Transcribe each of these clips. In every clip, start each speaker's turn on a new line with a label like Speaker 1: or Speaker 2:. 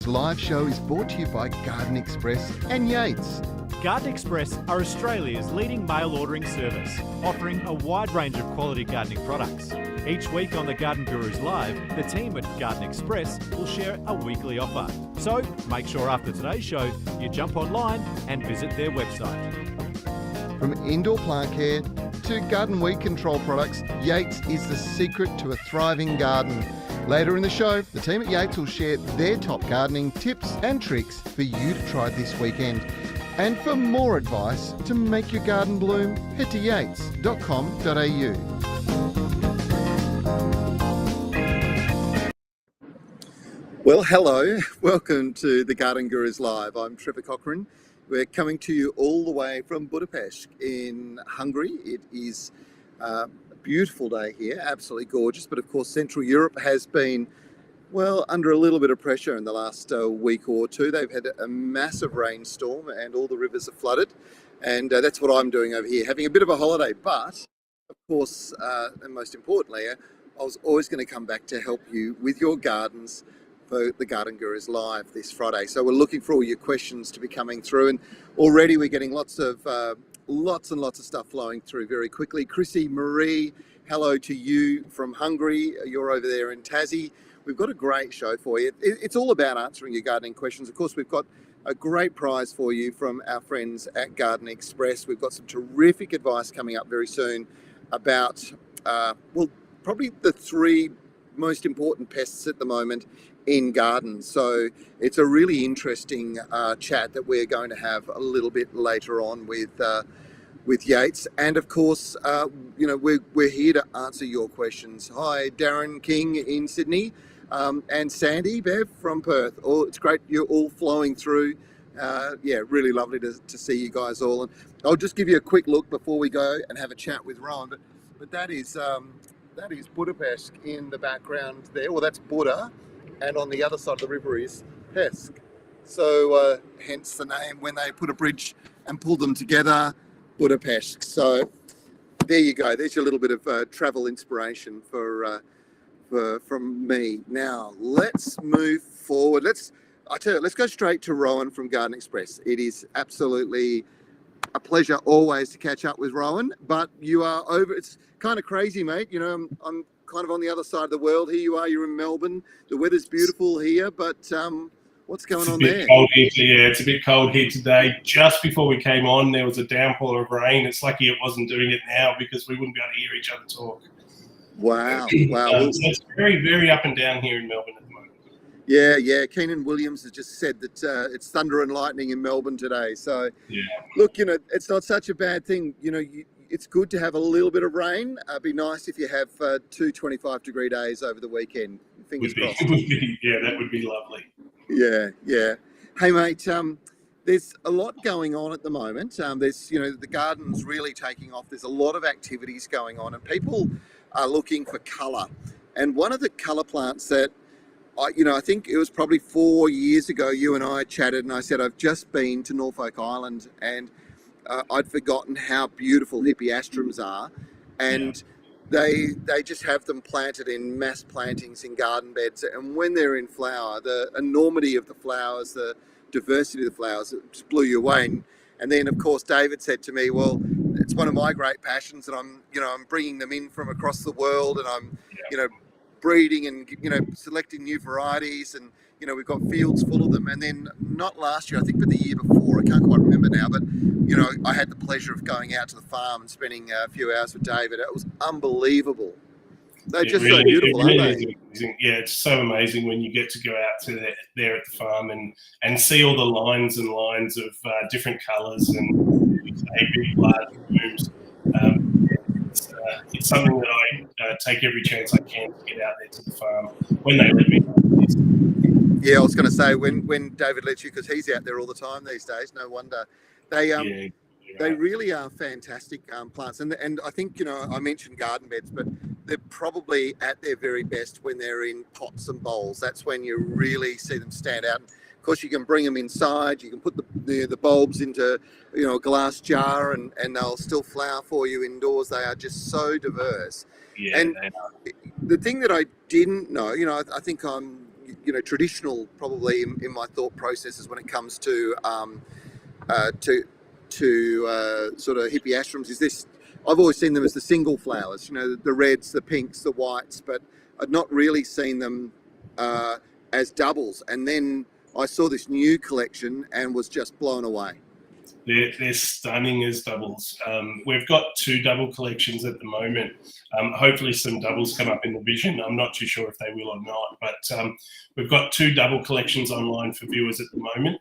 Speaker 1: Gurus live show is brought to you by Garden Express and Yates.
Speaker 2: Garden Express are Australia's leading mail ordering service, offering a wide range of quality gardening products. Each week on the Garden Gurus Live, the team at Garden Express will share a weekly offer. So make sure after today's show, you jump online and visit their website.
Speaker 1: From indoor plant care to garden weed control products, Yates is the secret to a thriving garden. Later in the show, the team at Yates will share their top gardening tips and tricks for you to try this weekend. And for more advice to make your garden bloom, head to yates.com.au. Well, hello. Welcome to the Garden Gurus Live. I'm Trevor Cochrane. We're coming to you all the way from Budapest in Hungary. It is a beautiful day here, absolutely gorgeous. But of course, Central Europe has been, well, under a little bit of pressure in the last week or two. They've had a massive rainstorm and all the rivers are flooded. And that's what I'm doing over here, having a bit of a holiday. But of course, and most importantly, I was always going to come back to help you with your gardens for the Garden Gurus Live this Friday. So we're looking for all your questions to be coming through, and already we're getting lots and lots of stuff flowing through very quickly. Chrissy Marie, hello to you from Hungary. You're over there in Tassie. We've got a great show for you. It's all about answering your gardening questions. Of course, we've got a great prize for you from our friends at Garden Express. We've got some terrific advice coming up very soon about, probably the three most important pests at the moment in gardens. So it's a really interesting chat that we're going to have a little bit later on with Yates. And of course, we're here to answer your questions. Hi, Darren King in Sydney, and Sandy Bev from Perth. It's great you're all flowing through. Really lovely to see you guys all. And I'll just give you a quick look before we go and have a chat with Rowan. But that is Budapest in the background there. Well, that's Buda. And on the other side of the river is Pesk. So hence the name when they put a bridge and pulled them together, Budapest. So there you go. There's your little bit of travel inspiration from me. Now let's move forward. Let's go straight to Rowan from Garden Express. It is absolutely a pleasure always to catch up with Rowan, but you are over. It's kind of crazy, mate. You know, I'm kind of on the other side of the world. Here you are, you're in Melbourne. The weather's beautiful here, but what's going on there?
Speaker 3: It's a bit cold here today. Just before we came on, there was a downpour of rain. It's lucky it wasn't doing it now because we wouldn't be able to hear each other talk.
Speaker 1: Wow.
Speaker 3: So it's very, very up and down here in Melbourne at the moment.
Speaker 1: Yeah. Keenan Williams has just said that it's thunder and lightning in Melbourne today. So, Look, it's not such a bad thing. It's good to have a little bit of rain. It'd be nice if you have 2 25-degree days over the weekend. Fingers crossed.
Speaker 3: That would be lovely.
Speaker 1: Yeah. Hey, mate, there's a lot going on at the moment. There's, the garden's really taking off. There's a lot of activities going on and people are looking for colour. And one of the colour plants that, I think it was probably 4 years ago, you and I chatted and I said, I've just been to Norfolk Island and I'd forgotten how beautiful hippeastrums are, and they just have them planted in mass plantings in garden beds, and when they're in flower, the enormity of the flowers, the diversity of the flowers, it just blew you away. And then of course David said to me, well, it's one of my great passions, and I'm bringing them in from across the world, and I'm breeding and selecting new varieties, and we've got fields full of them. And then not last year, I think, but the year before, I can't quite remember now, but I had the pleasure of going out to the farm and spending a few hours with David. It was unbelievable. They're just so beautiful, aren't they?
Speaker 3: Yeah, it's so amazing when you get to go out to there at the farm and see all the lines and lines of different colours and big large blooms. It's something that I take every chance I can to get out there to the farm when they let me.
Speaker 1: Yeah, I was going to say when David lets you, because he's out there all the time these days. No wonder. They really are fantastic plants, and I think I mentioned garden beds, but they're probably at their very best when they're in pots and bowls. That's when you really see them stand out. And of course, you can bring them inside. You can put the bulbs into a glass jar, and they'll still flower for you indoors. They are just so diverse.
Speaker 3: Yeah,
Speaker 1: and the thing that I didn't know, I think I'm traditional probably in my thought processes when it comes to sort of hippeastrums is this. I've always seen them as the single flowers, the reds, the pinks, the whites, but I'd not really seen them as doubles. And then I saw this new collection and was just blown away.
Speaker 3: They're stunning as doubles. We've got 2 double collections at the moment. Hopefully some doubles come up in the vision. I'm not too sure if they will or not, but we've got 2 double collections online for viewers at the moment.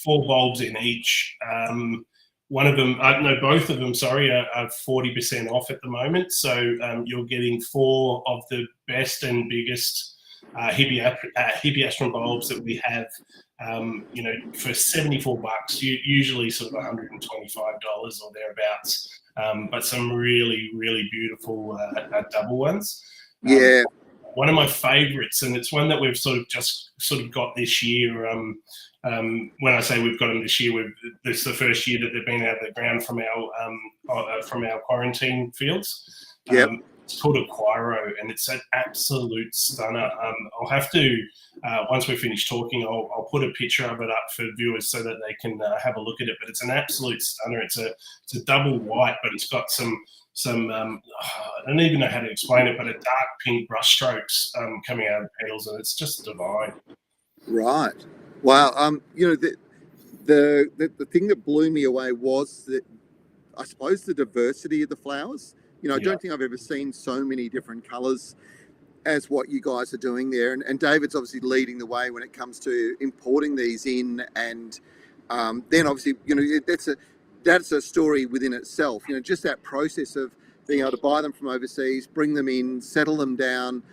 Speaker 3: 4 bulbs in each. One of them, both of them, sorry, are 40% off at the moment. So you're getting 4 of the best and biggest hippeastrum bulbs that we have. For $74, usually sort of $125 or thereabouts. But some really, really beautiful double ones.
Speaker 1: Yeah.
Speaker 3: One of my favourites, and it's one that we've sort of got this year. When I say we've got them this year, this is the first year that they've been out of the ground from our quarantine fields.
Speaker 1: Yep.
Speaker 3: It's called a Quiro, and it's an absolute stunner. I'll have to, once we finish talking, I'll put a picture of it up for viewers so that they can have a look at it. But it's an absolute stunner. It's a double white, but it's got some I don't even know how to explain it, but a dark pink brush strokes coming out of the petals, and it's just divine.
Speaker 1: Right. Wow. The thing that blew me away was that, I suppose, the diversity of the flowers. I don't think I've ever seen so many different colours as what you guys are doing there. And David's obviously leading the way when it comes to importing these in. And then obviously, that's a story within itself. Just that process of being able to buy them from overseas, bring them in, settle them down,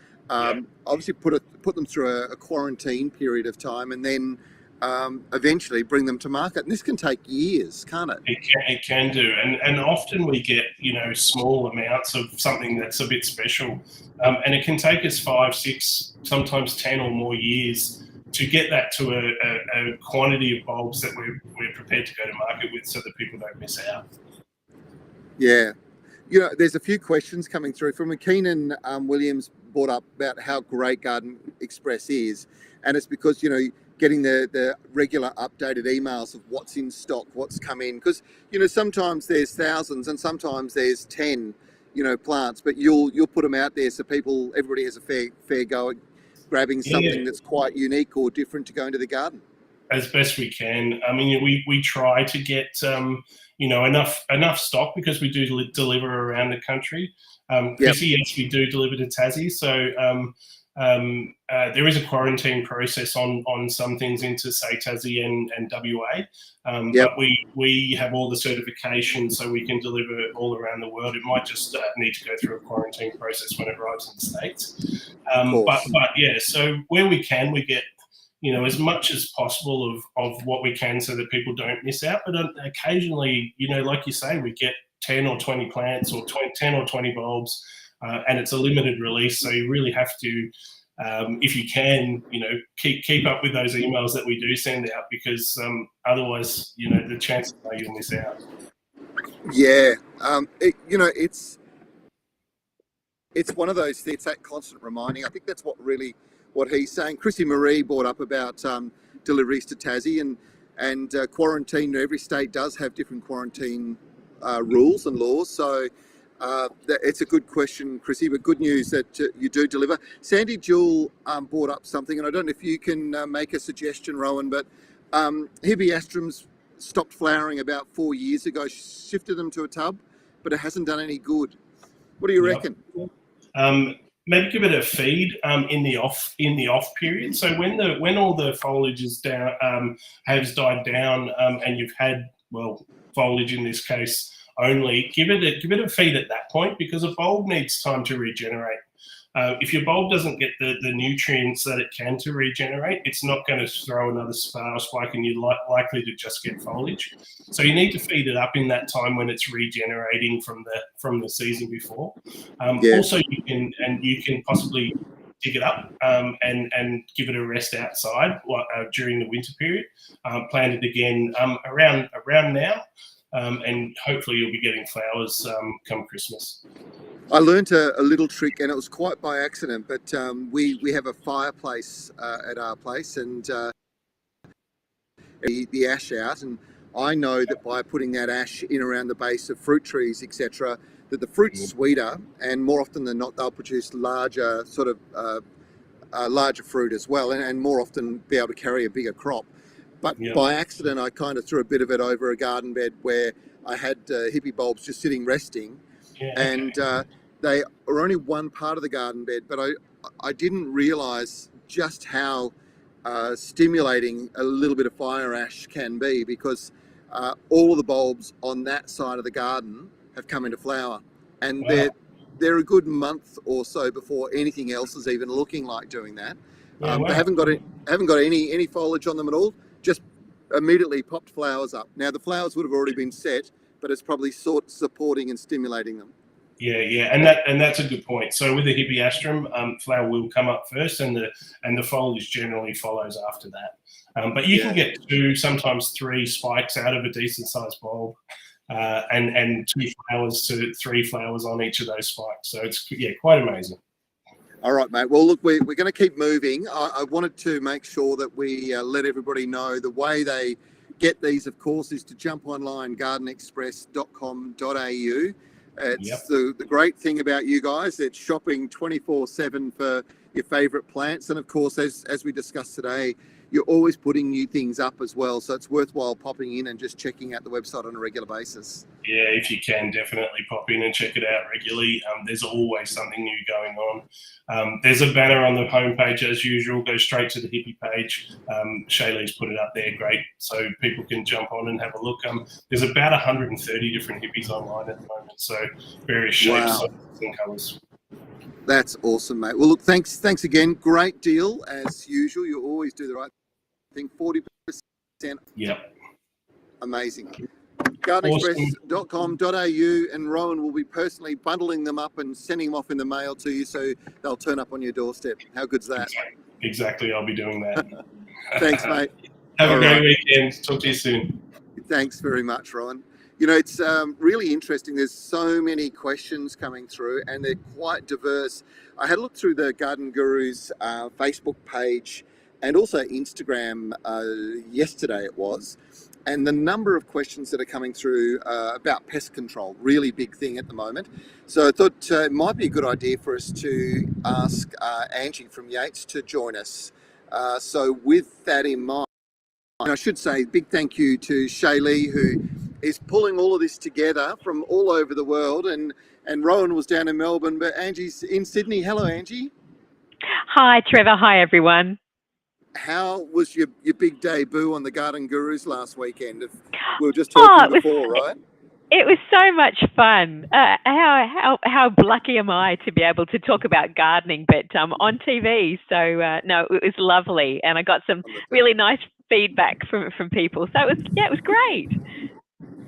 Speaker 1: obviously put them through a quarantine period of time, and then eventually bring them to market. And this can take years, can't it?
Speaker 3: It can do. And often we get, small amounts of something that's a bit special. And it can take us 5, 6, sometimes 10 or more years to get that to a quantity of bulbs that we're prepared to go to market with so that people don't miss out.
Speaker 1: Yeah. There's a few questions coming through from Keenan Williams brought up about how great Garden Express is. And it's because, getting the regular updated emails of what's in stock, what's come in. Because, sometimes there's thousands and sometimes there's 10, plants, but you'll put them out there so everybody has a fair go at grabbing something that's quite unique or different to go into the garden.
Speaker 3: As best we can. I mean, we try to get, enough stock because we do deliver around the country. Chrissy, yes, we do deliver to Tassie. So, there is a quarantine process on some things into, say, Tassie and WA, but we have all the certifications so we can deliver it all around the world. It might just need to go through a quarantine process when it arrives in the States. But yeah, so where we can, we get as much as possible of what we can so that people don't miss out. But occasionally, like you say, we get 10 or 20 plants or 10 or 20 bulbs. And it's a limited release, so you really have to, if you can, keep up with those emails that we do send out, because otherwise, the chances are you'll miss out. Yeah,
Speaker 1: it's one of those. It's that constant reminding. I think that's what he's saying. Chrissy Marie brought up about deliveries to Tassie and quarantine. Every state does have different quarantine rules and laws, so. It's a good question, Chrissy, but good news that you do deliver. Sandy Jewell brought up something, and I don't know if you can make a suggestion, Rowan, but hippeastrums stopped flowering about 4 years ago, shifted them to a tub, but it hasn't done any good. What do you reckon?
Speaker 3: Maybe give it a feed in the off period. So when all the foliage is down, has died down, and you've had foliage in this case. Only give it a feed at that point, because a bulb needs time to regenerate. If your bulb doesn't get the nutrients that it can to regenerate, it's not going to throw another flower spike, and you're likely to just get foliage. So you need to feed it up in that time when it's regenerating from the season before. Also, you can possibly dig it up and give it a rest outside during the winter period. Plant it again around now. And hopefully you'll be getting flowers come Christmas.
Speaker 1: I learnt a little trick, and it was quite by accident, but we have a fireplace at our place, and the ash out, and I know that by putting that ash in around the base of fruit trees, etc., that the fruit's sweeter, and more often than not, they'll produce larger larger fruit as well, and more often be able to carry a bigger crop. But by accident, I kind of threw a bit of it over a garden bed where I had hippie bulbs just sitting resting, and they are only one part of the garden bed, but I didn't realise just how stimulating a little bit of fire ash can be, because all of the bulbs on that side of the garden have come into flower, and they're a good month or so before anything else is even looking like doing that. They haven't got any foliage on them at all. Just immediately popped flowers up. Now the flowers would have already been set, but it's probably supporting and stimulating them.
Speaker 3: Yeah, and that's a good point. So with the hippeastrum, flower will come up first, and the foliage generally follows after that. But you can get 2, sometimes 3 spikes out of a decent sized bulb, and 2 flowers to 3 flowers on each of those spikes. So it's quite amazing.
Speaker 1: All right, mate. Well, look, we're going to keep moving. I wanted to make sure that we let everybody know the way they get these, of course, is to jump online, gardenexpress.com.au. It's the great thing about you guys. It's shopping 24/7 for your favourite plants. And of course, as we discussed today, you're always putting new things up as well. So it's worthwhile popping in and just checking out the website on a regular basis.
Speaker 3: Yeah, if you can, definitely pop in and check it out regularly. There's always something new going on. There's a banner on the homepage as usual. Go straight to the hippie page. Shaylee's put it up there, great, so people can jump on and have a look. There's about 130 different hippies online at the moment, so various shapes, sizes, and colours.
Speaker 1: That's awesome, mate. Well, look, thanks again. Great deal as usual. You always do the right thing. 40%.
Speaker 3: Yep.
Speaker 1: Amazing. gardenexpress.com.au, and Rowan will be personally bundling them up and sending them off in the mail to you, so they'll turn up on your doorstep. How good's that?
Speaker 3: Exactly. I'll be doing that.
Speaker 1: Thanks, mate.
Speaker 3: Have a great weekend. Talk to you soon.
Speaker 1: Thanks very much, Rowan. You know, it's really interesting. There's so many questions coming through, and they're quite diverse. I had a look through the Garden Gurus Facebook page and also Instagram yesterday it was, and the number of questions that are coming through about pest control, really big thing at the moment. So I thought it might be a good idea for us to ask Angie from Yates to join us. So with that in mind, and I should say big thank you to Shaylee, who is pulling all of this together from all over the world, and Rowan was down in Melbourne, but Angie's in Sydney. Hello, Angie.
Speaker 4: Hi, Trevor. Hi, everyone.
Speaker 1: How was your big debut on the Garden Gurus last weekend? We were just talking before, right?
Speaker 4: It was so much fun. How lucky am I to be able to talk about gardening, but on TV. So no, it was lovely, and I got some really nice feedback from people. So it was great.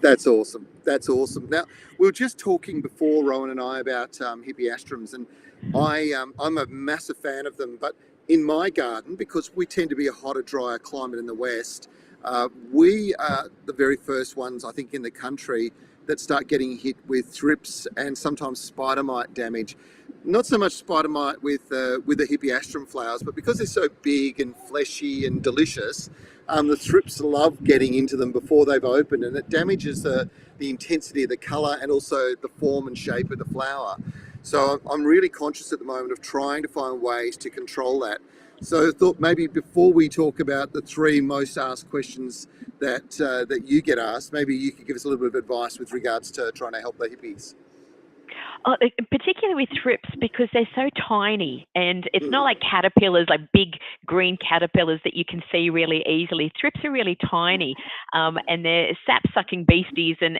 Speaker 1: That's awesome. That's awesome. Now, we were just talking before, Rowan and I, about hippeastrums, and I'm a massive fan of them. But in my garden, because we tend to be a hotter, drier climate in the west, we are the very first ones, I think, in the country that start getting hit with thrips and sometimes spider mite damage. Not so much spider mite with the hippeastrum flowers, but because they're so big and fleshy and delicious, the thrips love getting into them before they've opened, and it damages the intensity of the colour and also the form and shape of the flower. So I'm really conscious at the moment of trying to find ways to control that. So I thought maybe before we talk about the 3 most asked questions that you get asked, maybe you could give us a little bit of advice with regards to trying to help the hippies.
Speaker 4: Particularly with thrips, because they're so tiny, and it's not like caterpillars, like big green caterpillars that you can see really easily. Thrips are really tiny, and they're sap-sucking beasties, and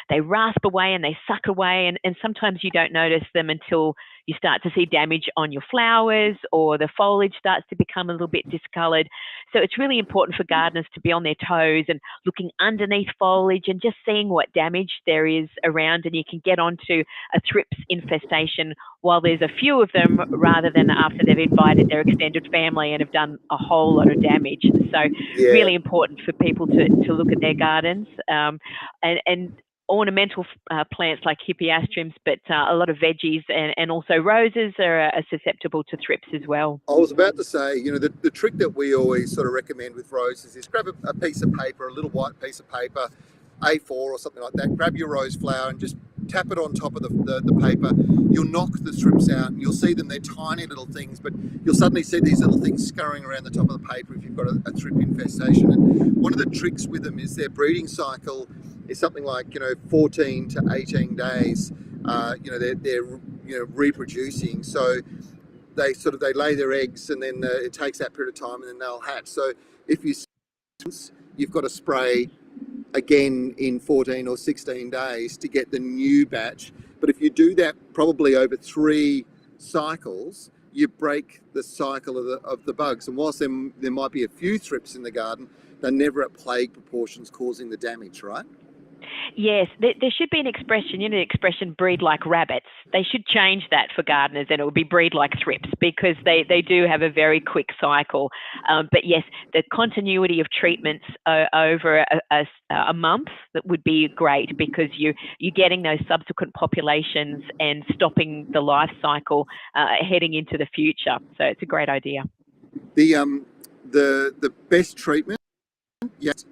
Speaker 4: they rasp away and they suck away, and sometimes you don't notice them until you start to see damage on your flowers, or the foliage starts to become a little bit discoloured. So it's really important for gardeners to be on their toes and looking underneath foliage and just seeing what damage there is around, and you can get onto a thrips infestation while there's a few of them, rather than after they've invited their extended family and have done a whole lot of damage. So really important for people to look at their gardens. And ornamental plants like hippeastrums, but a lot of veggies and also roses are susceptible to thrips as well.
Speaker 1: I was about to say, the trick that we always sort of recommend with roses is grab a piece of paper, a little white piece of paper, A4 or something like that. Grab your rose flower and just tap it on top of the paper. You'll knock the thrips out and you'll see them. They're tiny little things, but you'll suddenly see these little things scurrying around the top of the paper if you've got a thrip infestation. And one of the tricks with them is their breeding cycle is something like 14 to 18 days. They're reproducing, so they lay their eggs, and then it takes that period of time, and then they'll hatch. So if you've got to spray again in 14 or 16 days to get the new batch. But if you do that probably over 3 cycles, you break the cycle of the bugs. And whilst there might be a few thrips in the garden, they're never at plague proportions causing the damage, right?
Speaker 4: Yes, there should be an expression, the expression breed like rabbits. They should change that for gardeners, and it would be breed like thrips, because they do have a very quick cycle. But yes, the continuity of treatments over a month, that would be great, because you're getting those subsequent populations and stopping the life cycle heading into the future. So it's a great idea.
Speaker 1: The best treatment, yes.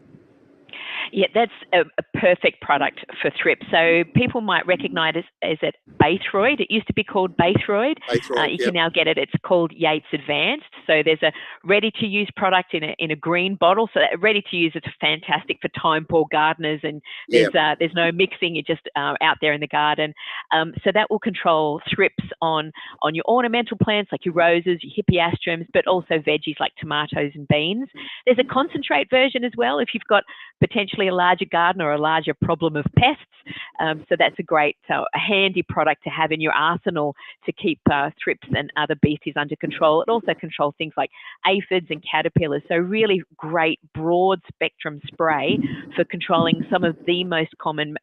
Speaker 4: Yeah, that's a perfect product for thrips. So people might recognise it as Baythroid. It used to be called Baythroid. You can now get it. It's called Yates Advanced. So there's a ready-to-use product in a green bottle. So that ready-to-use is fantastic for time-poor gardeners, and there's no mixing. You're just out there in the garden. So that will control thrips on your ornamental plants like your roses, your hippeastrums, but also veggies like tomatoes and beans. There's a concentrate version as well if you've got potentially a larger garden or a larger problem of pests. So that's a handy product to have in your arsenal to keep thrips and other beasties under control. It also controls things like aphids and caterpillars. So really great broad spectrum spray for controlling some of the most common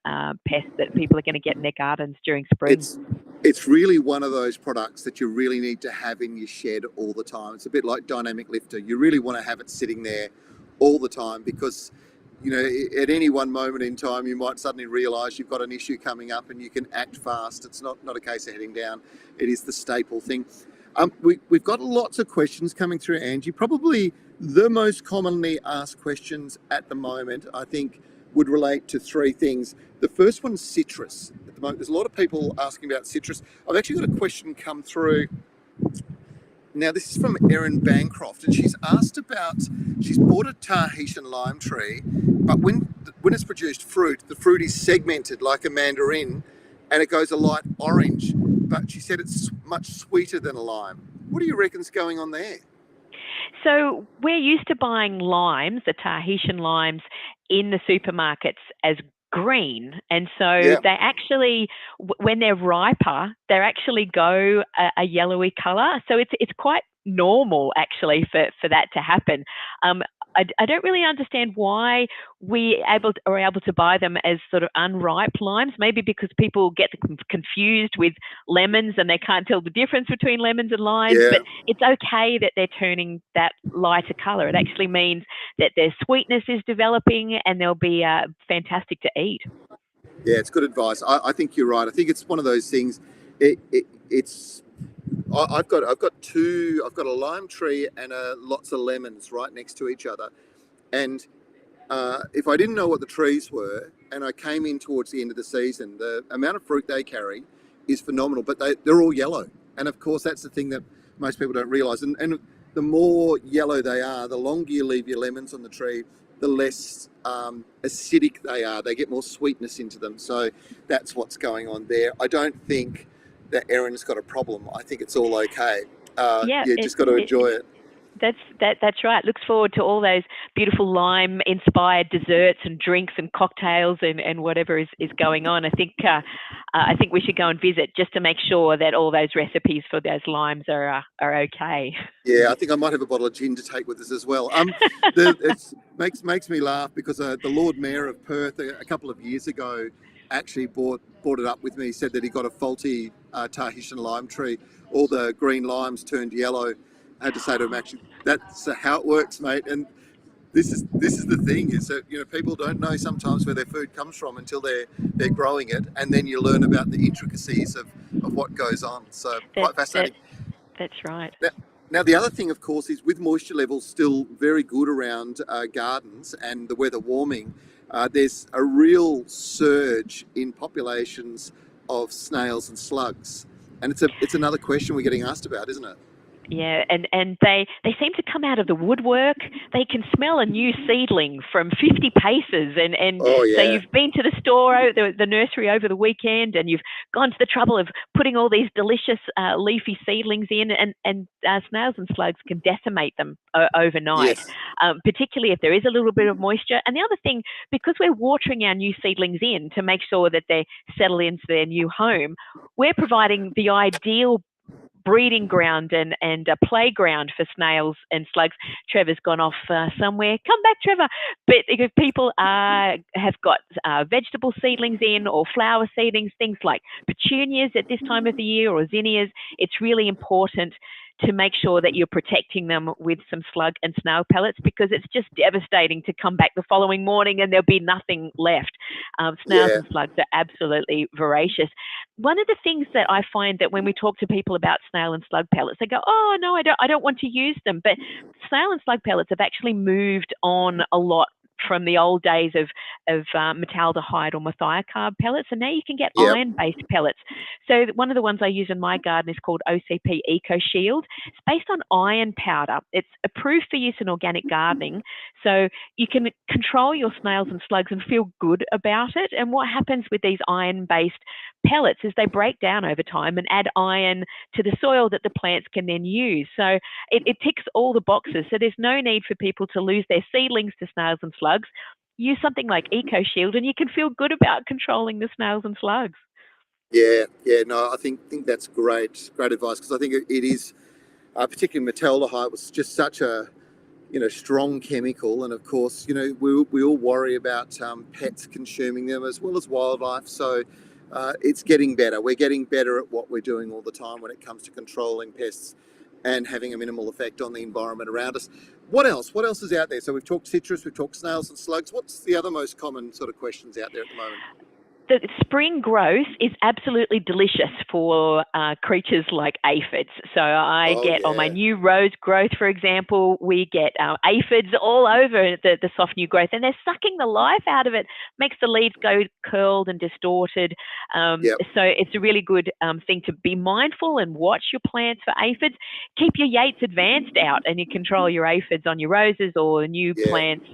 Speaker 4: pests that people are going to get in their gardens during spring.
Speaker 1: It's really one of those products that you really need to have in your shed all the time. It's a bit like Dynamic Lifter. You really want to have it sitting there all the time, because at any one moment in time, you might suddenly realise you've got an issue coming up and you can act fast. It's not a case of heading down. It is the staple thing. We've got lots of questions coming through, Angie. Probably the most commonly asked questions at the moment, I think, would relate to 3 things. The first one's citrus. At the moment, there's a lot of people asking about citrus. I've actually got a question come through. Now, this is from Erin Bancroft, and she's bought a Tahitian lime tree, but when it's produced fruit, the fruit is segmented like a mandarin, and it goes a light orange, but she said it's much sweeter than a lime. What do you reckon's going on there?
Speaker 4: So we're used to buying limes, the Tahitian limes, in the supermarkets as green, and so they actually, when they're riper, they actually go a yellowy colour. So it's quite normal actually for that to happen. I don't really understand why we are able to buy them as sort of unripe limes. Maybe because people get confused with lemons and they can't tell the difference between lemons and limes. Yeah. But it's okay that they're turning that lighter colour. It actually means that their sweetness is developing and they'll be fantastic to eat.
Speaker 1: Yeah, it's good advice. I think you're right. I think it's one of those things. I've got a lime tree and lots of lemons right next to each other, and if I didn't know what the trees were and I came in towards the end of the season, the amount of fruit they carry is phenomenal, but they're all yellow, and of course that's the thing that most people don't realise, and the more yellow they are, the longer you leave your lemons on the tree, the less acidic they are. They get more sweetness into them, so that's what's going on there. I don't think that Erin's got a problem. I think it's all okay. You just got to enjoy it.
Speaker 4: That's right. Looks forward to all those beautiful lime-inspired desserts and drinks and cocktails and whatever is going on. I think we should go and visit just to make sure that all those recipes for those limes are okay.
Speaker 1: Yeah, I think I might have a bottle of gin to take with us as well. It makes me laugh because the Lord Mayor of Perth a couple of years ago actually brought it up with me. He said that he got a faulty Tahitian lime tree. All the green limes turned yellow. I had to say to him, actually, that's how it works, mate. And this is the thing, is that people don't know sometimes where their food comes from until they're growing it, and then you learn about the intricacies of what goes on. So
Speaker 4: That
Speaker 1: quite
Speaker 4: that
Speaker 1: fascinating.
Speaker 4: that's right.
Speaker 1: Now, the other thing, of course, is with moisture levels still very good around gardens and the weather warming, there's a real surge in populations of snails and slugs, and it's another question we're getting asked about, isn't it?
Speaker 4: Yeah, and they seem to come out of the woodwork. They can smell a new seedling from 50 paces, and
Speaker 1: Oh
Speaker 4: so
Speaker 1: yeah,
Speaker 4: you've been to the store, the nursery over the weekend, and you've gone to the trouble of putting all these delicious leafy seedlings in, and snails and slugs can decimate them overnight,
Speaker 1: yes,
Speaker 4: particularly if there is a little bit of moisture. And the other thing, because we're watering our new seedlings in to make sure that they settle into their new home, we're providing the ideal breeding ground and a playground for snails and slugs. Trevor's gone off somewhere. Come back, Trevor. But if people have got vegetable seedlings in, or flower seedlings, things like petunias at this time of the year, or zinnias, it's really important to make sure that you're protecting them with some slug and snail pellets, because it's just devastating to come back the following morning and there'll be nothing left. Snails
Speaker 1: yeah,
Speaker 4: and slugs are absolutely voracious. One of the things that I find that when we talk to people about snail and slug pellets, they go, "Oh no, I don't want to use them." But snail and slug pellets have actually moved on a lot from the old days of metaldehyde or methiacarb pellets, and now you can get
Speaker 1: yep,
Speaker 4: iron-based pellets. So one of the ones I use in my garden is called OCP Eco Shield. It's based on iron powder. It's approved for use in organic gardening, so you can control your snails and slugs and feel good about it. And what happens with these iron-based pellets is they break down over time and add iron to the soil that the plants can then use. So it ticks all the boxes. So there's no need for people to lose their seedlings to snails and slugs. Use something like Eco Shield and you can feel good about controlling the snails and slugs.
Speaker 1: yeah, yeah. No, I think that's great advice, because I think it is, particularly metaldehyde was just such a strong chemical, and of course, we all worry about pets consuming them as well as wildlife. So it's getting better. We're getting better at what we're doing all the time when it comes to controlling pests and having a minimal effect on the environment around us. What else? What else is out there? So we've talked citrus, we've talked snails and slugs. What's the other most common sort of questions out there at the moment?
Speaker 4: The spring growth is absolutely delicious for creatures like aphids. So I
Speaker 1: Oh
Speaker 4: get on my
Speaker 1: yeah,
Speaker 4: new rose growth, for example, we get aphids all over the soft new growth, and they're sucking the life out of it, makes the leaves go curled and distorted.
Speaker 1: yep,
Speaker 4: So it's a really good thing to be mindful and watch your plants for aphids. Keep your Yates Advanced out and you control your aphids on your roses or new
Speaker 1: yeah,
Speaker 4: plants.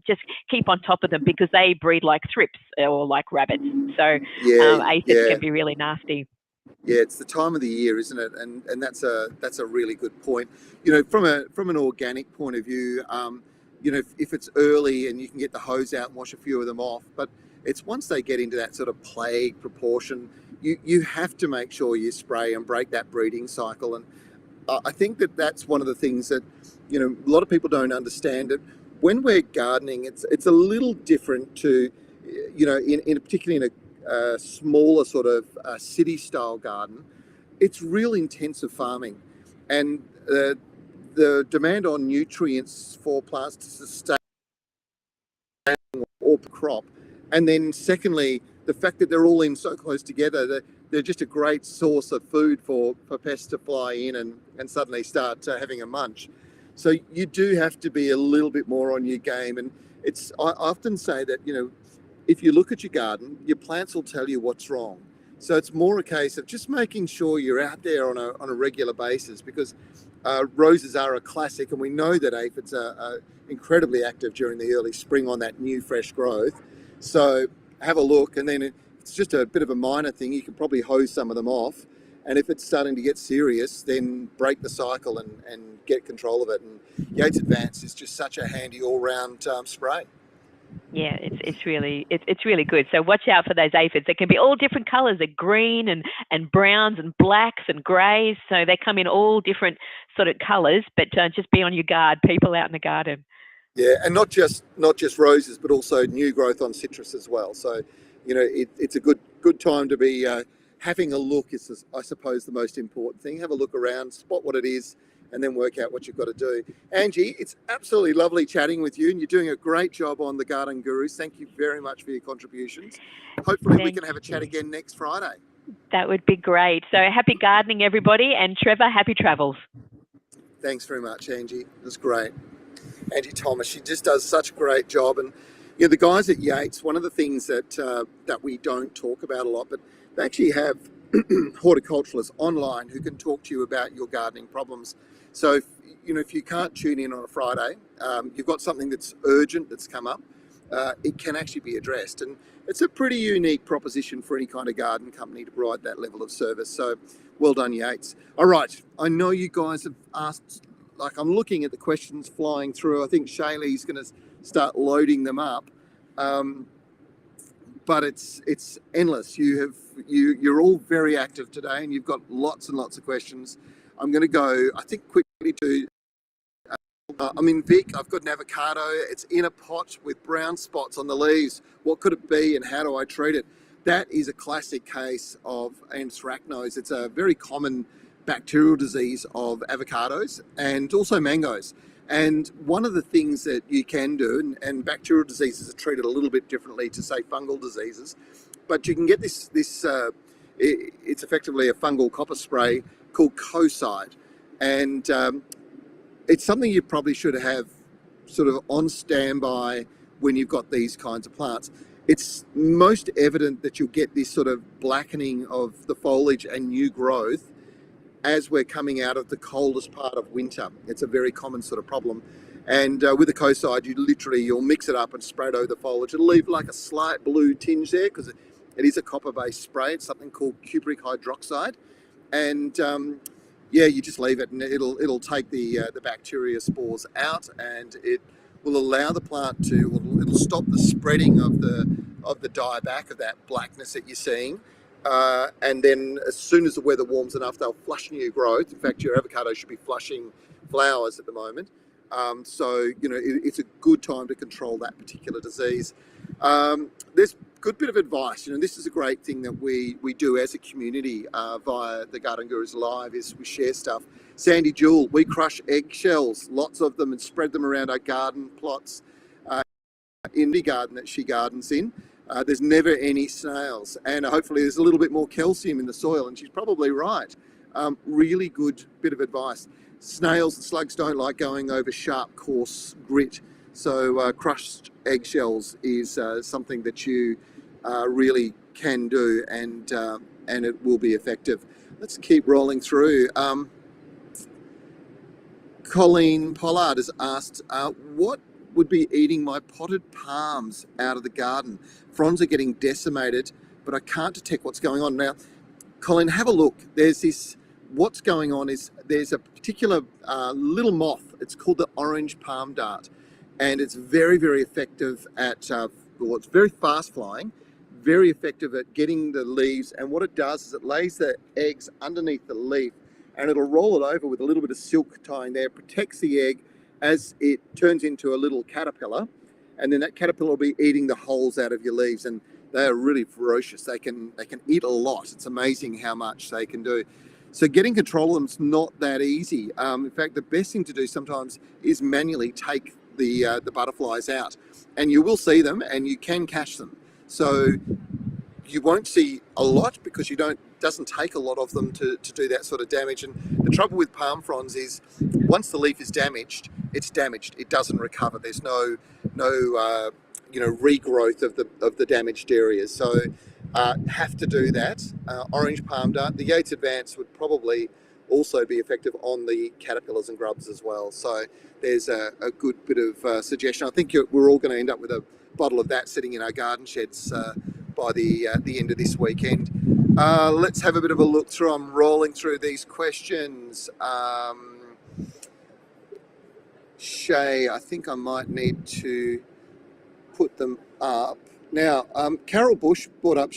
Speaker 4: Just keep on top of them because they breed like thrips or like rabbits. So
Speaker 1: yeah,
Speaker 4: aphids
Speaker 1: yeah.
Speaker 4: can be really nasty.
Speaker 1: Yeah, it's the time of the year, isn't it? And that's a really good point. From an organic point of view, if it's early and you can get the hose out and wash a few of them off, but it's once they get into that sort of plague proportion, you have to make sure you spray and break that breeding cycle. And I think that's one of the things that a lot of people don't understand. It when we're gardening, it's a little different to particularly in a smaller sort of city style garden. It's real intensive farming, and the demand on nutrients for plants to sustain or crop, and then secondly, the fact that they're all in so close together, they're just a great source of food for pests to fly in and suddenly start having a munch. So you do have to be a little bit more on your game. And I often say that if you look at your garden, your plants will tell you what's wrong. So it's more a case of just making sure you're out there on a regular basis, because roses are a classic, and we know that aphids are incredibly active during the early spring on that new fresh growth. So have a look, and then it's just a bit of a minor thing. You can probably hose some of them off, and if it's starting to get serious, then break the cycle and get control of it. And Yates Advance is just such a handy all-round spray.
Speaker 4: Yeah, it's really good. So watch out for those aphids. They can be all different colours. They're green and browns and blacks and greys. So they come in all different sort of colours. But just be on your guard, people out in the garden.
Speaker 1: Yeah, and not just roses, but also new growth on citrus as well. So, it's a good time to be having a look. Is, I suppose, the most important thing. Have a look around, spot what it is, and then work out what you've got to do. Angie, it's absolutely lovely chatting with you, and you're doing a great job on the Garden Gurus. Thank you very much for your contributions. Hopefully we can have a chat again next Friday.
Speaker 4: That would be great. So happy gardening, everybody. And Trevor, happy travels.
Speaker 1: Thanks very much, Angie. It was great. Angie Thomas, she just does such a great job. And you know, the guys at Yates, one of the things that we don't talk about a lot, but they actually have horticulturalists online who can talk to you about your gardening problems. So if you can't tune in on a Friday, you've got something that's urgent that's come up, it can actually be addressed. And it's a pretty unique proposition for any kind of garden company to provide that level of service. So well done, Yates. All right, I know you guys have asked, like I'm looking at the questions flying through. I think Shaylee's going to start loading them up. But it's endless. You're all very active today, and you've got lots and lots of questions. I'm going to go, I think, quickly to. I'm in Vic. I've got an avocado. It's in a pot with brown spots on the leaves. What could it be, and how do I treat it? That is a classic case of anthracnose. It's a very common bacterial disease of avocados and also mangoes. And one of the things that you can do, and bacterial diseases are treated a little bit differently to, say, fungal diseases, but you can get this it's effectively a fungal copper spray called Coside. And it's something you probably should have sort of on standby when you've got these kinds of plants. It's most evident that you'll get this sort of blackening of the foliage and new growth as we're coming out of the coldest part of winter. It's a very common sort of problem. And with the Coside, you'll mix it up and spray it over the foliage. It'll leave like a slight blue tinge there because it is a copper-based spray. It's something called cupric hydroxide. And you just leave it, and it'll take the bacteria spores out, and it will allow the plant it'll stop the spreading of the dieback, of that blackness that you're seeing. And then as soon as the weather warms enough, they'll flush new growth. In fact, your avocado should be flushing flowers at the moment. So it's a good time to control that particular disease. There's a good bit of advice. This is a great thing that we do as a community via the Garden Gurus Live, is we share stuff. Sandy Jewell, we crush eggshells, lots of them, and spread them around our garden plots. In the garden that she gardens in, there's never any snails, and hopefully there's a little bit more calcium in the soil, and she's probably right. Really good bit of advice. Snails and slugs don't like going over sharp, coarse grit, so crushed eggshells is something that you really can do, and it will be effective. Let's keep rolling through. Colleen Pollard has asked, what would be eating my potted palms out of the garden? Fronds are getting decimated, but I can't detect what's going on. Now, Colleen, have a look. What's going on is there's a particular little moth. It's called the orange palm dart, and it's very, very effective at, it's very fast flying, very effective at getting the leaves. And what it does is it lays the eggs underneath the leaf, and it'll roll it over with a little bit of silk tying there, protects the egg as it turns into a little caterpillar, and then that caterpillar will be eating the holes out of your leaves, and they are really ferocious. They can eat a lot. It's amazing how much they can do. So getting control of them is not that easy. In fact, the best thing to do sometimes is manually take the butterflies out, and you will see them, and you can catch them. So you won't see a lot because doesn't take a lot of them to do that sort of damage. And the trouble with palm fronds is once the leaf is damaged, it's damaged. It doesn't recover. There's no regrowth of the damaged areas. So have to do that. Orange palm dart. The Yates Advance would probably also be effective on the caterpillars and grubs as well. So there's a good bit of suggestion. I think we're all going to end up with a bottle of that sitting in our garden sheds by the end of this weekend. Let's have a bit of a look through. I'm rolling through these questions. Shay, I think I might need to put them up. Now, Carol Bush brought up,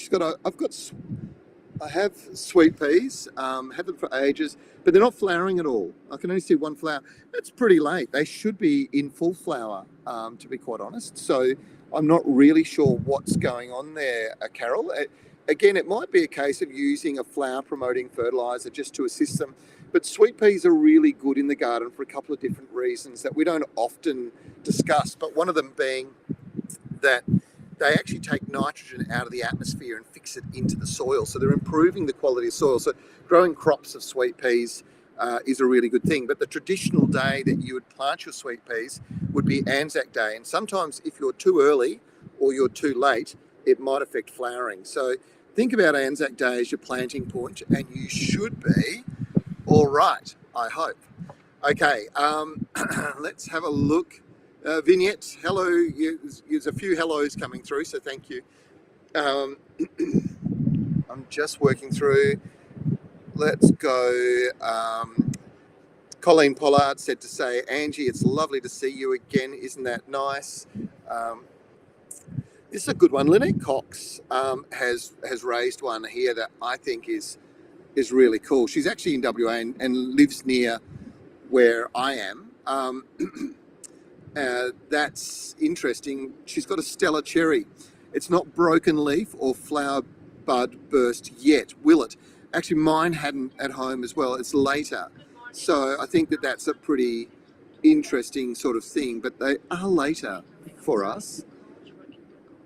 Speaker 1: I have sweet peas, had them for ages, but they're not flowering at all. I can only see one flower. That's pretty late. They should be in full flower, to be quite honest. So I'm not really sure what's going on there, Carol. Again, it might be a case of using a flower promoting fertilizer just to assist them. But sweet peas are really good in the garden for a couple of different reasons that we don't often discuss, but one of them being that they actually take nitrogen out of the atmosphere and fix it into the soil. So they're improving the quality of soil. So growing crops of sweet peas is a really good thing. But the traditional day that you would plant your sweet peas would be Anzac Day. And sometimes if you're too early or you're too late, it might affect flowering. So think about Anzac Day as your planting point, and you should be all right, I hope. Okay, let's have a look. Vignette, hello. There's a few hellos coming through, so thank you. I'm just working through. Let's go. Colleen Pollard said to say, Angie, it's lovely to see you again. Isn't that nice? This is a good one. Lynette Cox has raised one here that I think is really cool. She's actually in WA and lives near where I am. That's interesting. She's got a Stella cherry. It's not broken leaf or flower bud burst yet, will it? Actually, mine hadn't at home as well. It's later. So I think that's a pretty interesting sort of thing, but they are later for us.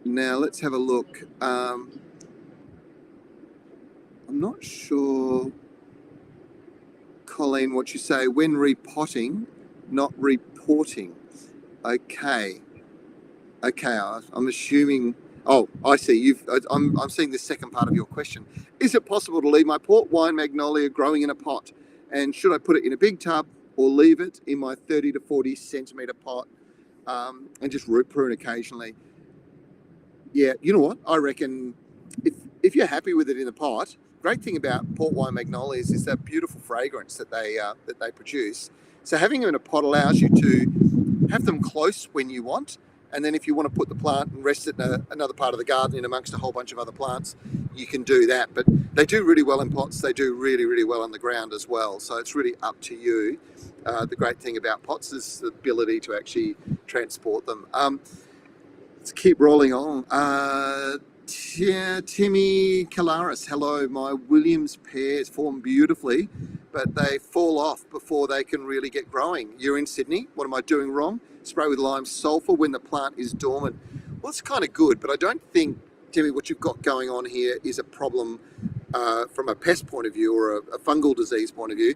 Speaker 1: Now let's have a look. I'm not sure, Colleen, what you say. When repotting, not reporting. Okay. I'm assuming. Oh, I see. I'm seeing the second part of your question. Is it possible to leave my port wine magnolia growing in a pot? And should I put it in a big tub or leave it in my 30 to 40 centimetre pot and just root prune occasionally? Yeah, you know what? I reckon if you're happy with it in the pot, great thing about port wine magnolias is that beautiful fragrance that they produce. So having them in a pot allows you to have them close when you want, and then if you want to put the plant and rest it in another part of the garden in amongst a whole bunch of other plants, you can do that. But they do really well in pots. They do really, really well on the ground as well. So it's really up to you. The great thing about pots is the ability to actually transport them. Let's keep rolling on. Timmy Kalaris, hello. My Williams pears form beautifully, but they fall off before they can really get growing. You're in Sydney. What am I doing wrong? Spray with lime sulfur when the plant is dormant. Well, it's kind of good, but I don't think, Timmy, what you've got going on here is a problem from a pest point of view or a fungal disease point of view.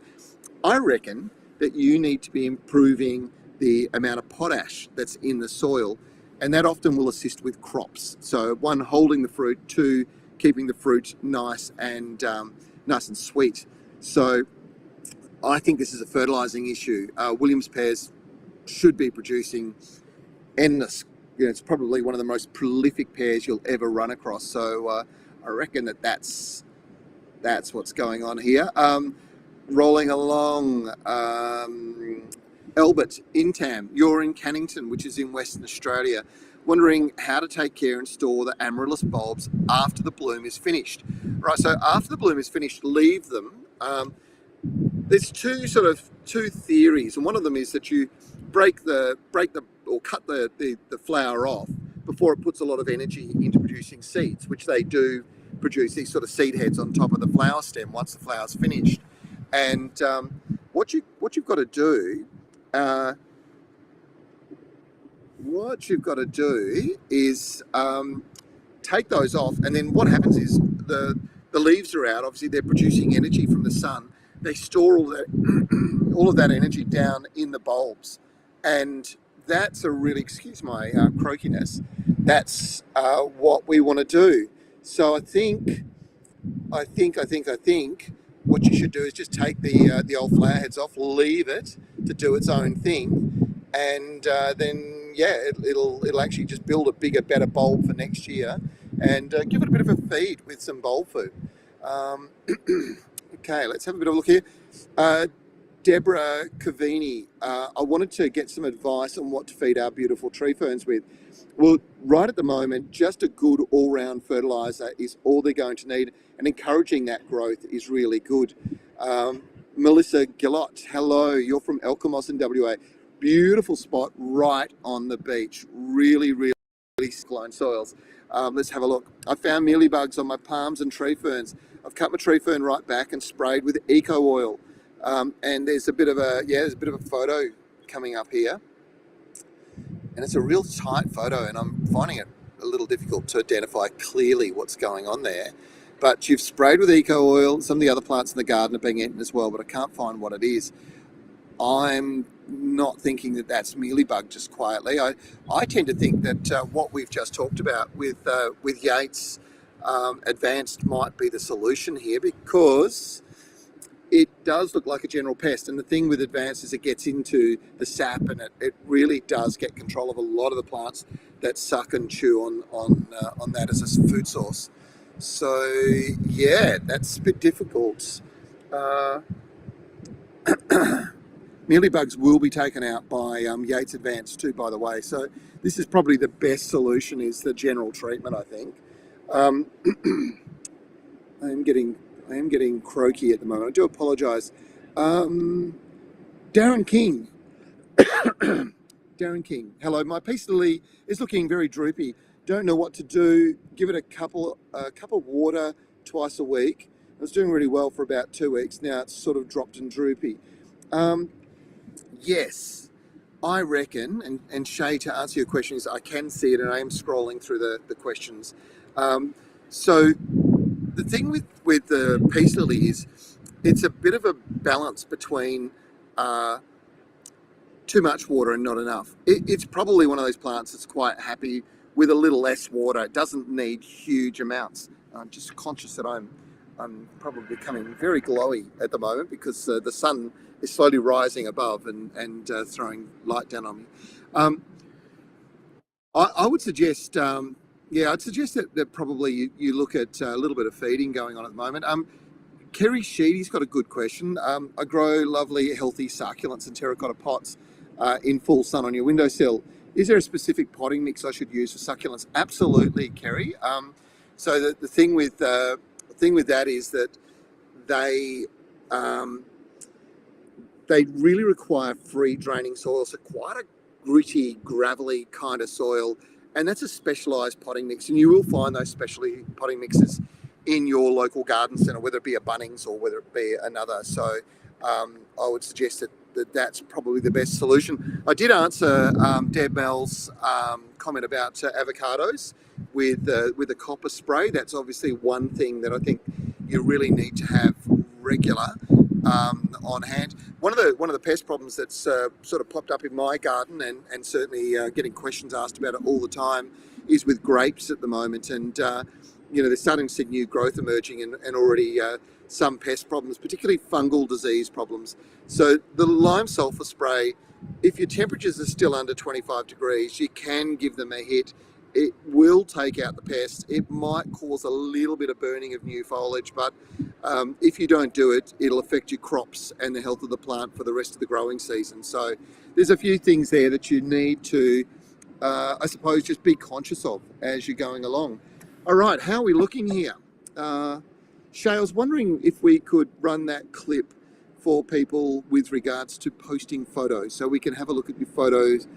Speaker 1: I reckon that you need to be improving the amount of potash that's in the soil, and that often will assist with crops. So one, holding the fruit, two, keeping the fruit nice and sweet. So I think this is a fertilizing issue. Williams pears should be producing endless. It's probably one of the most prolific pears you'll ever run across. So I reckon that's what's going on here. Rolling along, Albert Intam, you're in Cannington, which is in Western Australia, wondering how to take care and store the amaryllis bulbs after the bloom is finished. Right, so after the bloom is finished, leave them. There's two theories, and one of them is that you break the or cut the flower off before it puts a lot of energy into producing seeds, which they do produce these sort of seed heads on top of the flower stem once the flower's finished. And what you've got to do is take those off, and then what happens is the leaves are out. Obviously, they're producing energy from the sun. They store all of that energy down in the bulbs, and that's a really, excuse my croakiness. That's what we want to do. So I think what you should do is just take the old flower heads off, leave it to do its own thing, and then it'll actually just build a bigger, better bulb for next year, and give it a bit of a feed with some bulb food. Okay, let's have a bit of a look here. Deborah Cavini, I wanted to get some advice on what to feed our beautiful tree ferns with. Well, right at the moment, just a good all-round fertiliser is all they're going to need, and encouraging that growth is really good. Melissa Gillott, hello, you're from Elkamos in WA. Beautiful spot right on the beach. Really, really cyclone soils. Let's have a look. I found mealybugs on my palms and tree ferns. I've cut my tree fern right back and sprayed with eco oil. And there's a bit of a photo coming up here, and it's a real tight photo, and I'm finding it a little difficult to identify clearly what's going on there. But you've sprayed with eco oil. Some of the other plants in the garden are being eaten as well, but I can't find what it is. I'm not thinking that that's mealybug just quietly. I tend to think that what we've just talked about with Yates Advanced might be the solution here, because it does look like a general pest. And the thing with Advanced is it gets into the sap, and it really does get control of a lot of the plants that suck and chew on that as a food source. So yeah, that's a bit difficult. Mealybugs will be taken out by Yates Advanced too, by the way. So this is probably the best solution, is the general treatment, I think. I am getting croaky at the moment. I do apologise. Darren King. Darren King. Hello, my peace lily is looking very droopy. Don't know what to do. Give it a cup of water twice a week. I was doing really well for about 2 weeks. Now it's sort of dropped and droopy. Yes, I reckon, and Shay, to answer your question, is I can see it, and I am scrolling through the questions. So the thing with the peace lily is it's a bit of a balance between too much water and not enough. It's probably one of those plants that's quite happy with a little less water. It doesn't need huge amounts. I'm just conscious that I'm probably becoming very glowy at the moment, because the sun is slowly rising above and throwing light down on me. I would suggest, I'd suggest that probably you look at a little bit of feeding going on at the moment. Kerry Sheedy's got a good question. I grow lovely, healthy succulents in terracotta pots in full sun on your windowsill. Is there a specific potting mix I should use for succulents? Absolutely, Kerry. So the thing with that is that they really require free draining soil, so quite a gritty, gravelly kind of soil, and that's a specialised potting mix. And you will find those specialty potting mixes in your local garden centre, whether it be a Bunnings or whether it be another. So I would suggest that's probably the best solution. I did answer Deb Mel's comment about avocados with the copper spray. That's obviously one thing that I think you really need to have regular on hand. One of the pest problems that's sort of popped up in my garden, and certainly getting questions asked about it all the time, is with grapes at the moment. And they're starting to see new growth emerging, and already some pest problems, particularly fungal disease problems. So the lime sulfur spray, if your temperatures are still under 25 degrees, you can give them a hit. It will take out the pest. It might cause a little bit of burning of new foliage, but if you don't do it, it'll affect your crops and the health of the plant for the rest of the growing season. So there's a few things there that you need to, I suppose, just be conscious of as you're going along. All right, how are we looking here? Shay, I was wondering if we could run that clip for people with regards to posting photos, so we can have a look at your photos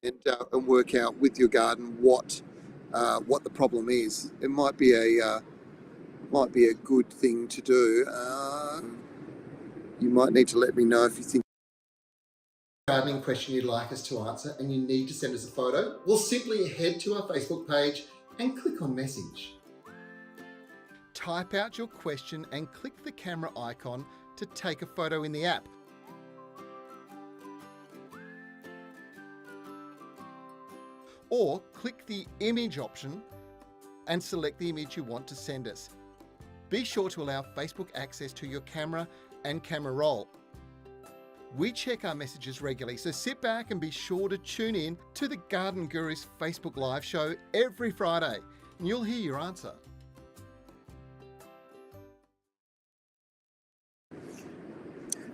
Speaker 1: and work out with your garden what the problem is. It might be a good thing to do. You might need to let me know if you think gardening question you'd like us to answer, and you need to send us a photo. We'll simply head to our Facebook page and click on message. Type out your question and click the camera icon to take a photo in the app. Or click the image option and select the image you want to send us. Be sure to allow Facebook access to your camera and camera roll. We check our messages regularly, so sit back and be sure to tune in to the Garden Gurus Facebook Live show every Friday, and you'll hear your answer.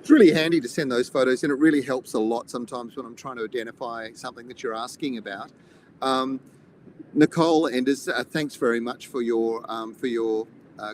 Speaker 1: It's really handy to send those photos, and it really helps a lot sometimes when I'm trying to identify something that you're asking about. Nicole Enders, thanks very much for your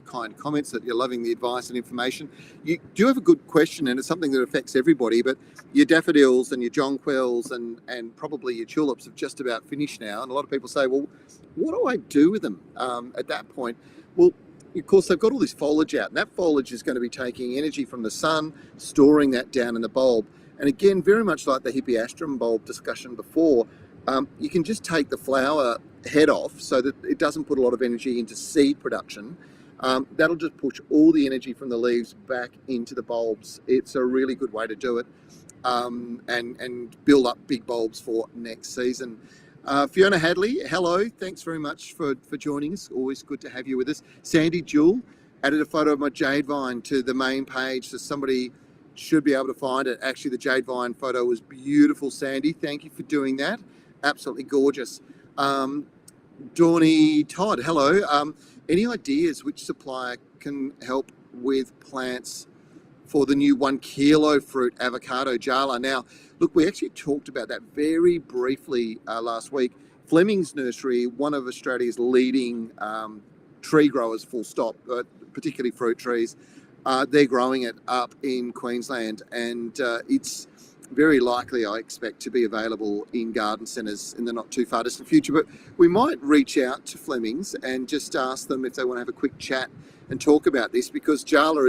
Speaker 1: kind comments, that you're loving the advice and information. You do have a good question, and it's something that affects everybody, but your daffodils and your jonquils and probably your tulips have just about finished now. And a lot of people say, well, what do I do with them at that point? Well, of course, they've got all this foliage out, and that foliage is going to be taking energy from the sun, storing that down in the bulb. And again, very much like the hippeastrum bulb discussion before, you can just take the flower head off so that it doesn't put a lot of energy into seed production. That'll just push all the energy from the leaves back into the bulbs. It's a really good way to do it, and build up big bulbs for next season. Fiona Hadley, hello. Thanks very much for joining us. Always good to have you with us. Sandy Jewell added a photo of my jade vine to the main page, so somebody should be able to find it. Actually, the jade vine photo was beautiful, Sandy. Thank you for doing that. Absolutely gorgeous. Dawny Todd, hello. Any ideas which supplier can help with plants for the new 1 kilo fruit avocado jala? Now, look, we actually talked about that very briefly last week. Fleming's Nursery, one of Australia's leading tree growers, full stop, particularly fruit trees, they're growing it up in Queensland, and it's very likely, I expect, to be available in garden centres in the not too far distant future. But we might reach out to Fleming's and just ask them if they want to have a quick chat and talk about this, because jala